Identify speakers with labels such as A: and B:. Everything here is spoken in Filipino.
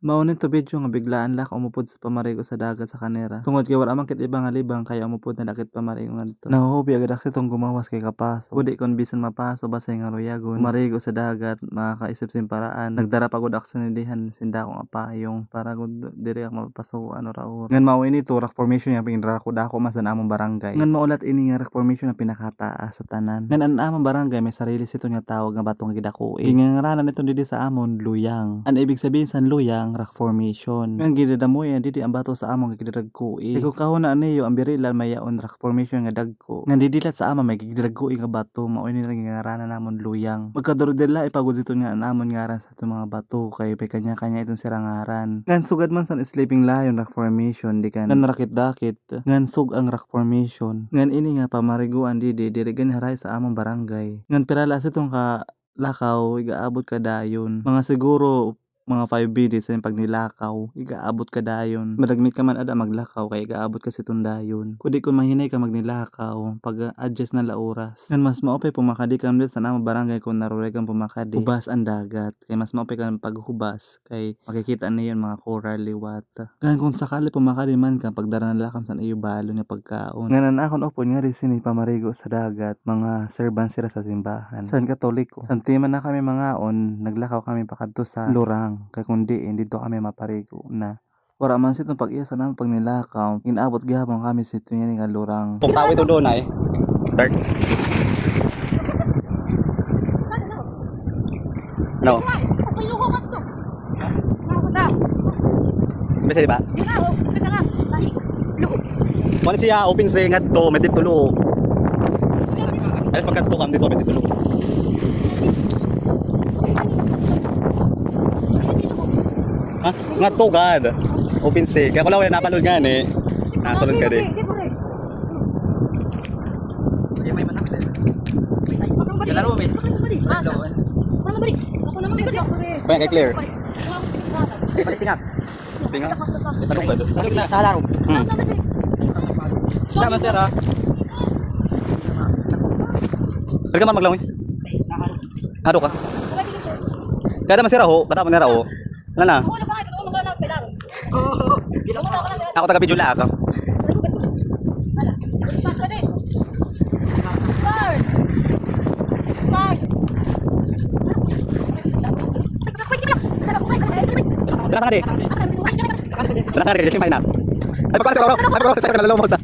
A: Mao ni to video nga biglaan la ka umupod sa pamarigo sa dagat sa kanera. Tungod kay wala man kit iba nga libang kaya umupod na dakit pamarigo ngadto. Nahuhubi agad ako tong gumawas kay kapaso. Kudi kon bisan mapaso basay nga royagon. Marigo sa dagat makakaisip sin paraan. Nagdara pagod ako sa nidihan sinda akong apayong para gud diri ako mapasuan raor. Ngan mao ini to rock formation nga pinra ko dako mas sa among barangay. Ngan maulat ini nga rock formation na pinakataas sa tanan. Ngan ang among barangay may sarili sito nga tawag nga batong gidako. Gingangaran nito didi sa amon luyang. Ang ibig sabihin sa luyang rock formation. Ngan gidadamoy didi ang bato sa among gidadagkoi. Ikaw kahon na niyo ang birilan mayaon rock formation nga dagko. Ngan didilat sa amon may gidadagkoi nga bato mao ini lang ngaranan namon luyang. Magkadurdela ipagud dito nga namon ngaran sa itong mga bato kay kanya-kanya itong sirangaran. Ngan sugad man sa sleeping lion rock formation di kan ngan rakit-dakit ngan sug ang rock formation. Ngan ini nga pamariguan didi diri haray sa among barangay. Ngan pirala sa itong ka lakaw igaabot ka dayon. Mga siguro mga 5 minutes sa pagnilakaw, igaabot ka dayon. Madagmit ka man ada maglakaw kay igaabot ka si dayon. Kudi kun mahinay ka magnilakaw, pag-adjust na la oras. Ngan mas maopay pumakadi ka sa namang barangay kung naruregang pumakadi. Hubas ang dagat, kay mas maopay ka paghubas kay makikita niyon mga coral liwat. Ngan kung sakali pumakadi man ka pagdara na lakam sa iyo balo nga pagkaon. Ngan akon opon nga sini pamarigo sa dagat, mga servant sila sa simbahan. San Katoliko. Santiman na kami mga naglakaw kami pakadto sa Lurang. Kaya kundi dito kami maparigo na wala man sitong pag-iya naman pag nilakaw inabot gihapon kami sa ito yan nga Lurang.
B: Kung tao ito doon ay Dark. No. Bisa di ba? Mana siya open sa ingat to medit tulo. Ayos pagkat to kam dito medit tulo. Ha? Nga to God. Open say. Kaya ko lang wala napanood nga ni. Nasunod ka din.
C: Laro mo,
B: Kaya kay Claire. Pati singap. Singap? Anong ba ito?
C: sa laro.
B: Tama sir ha. Balik ka man maglangoy. Ado ka? Kaya naman sir ho. Kata mo nera ho. Ano na? Ako taga Pidula ako. Tara ka di. Tara ka di. Kasi may na. Ay pagkakasira ako. Ay pagkakasira ako. Nalalaw mo sa.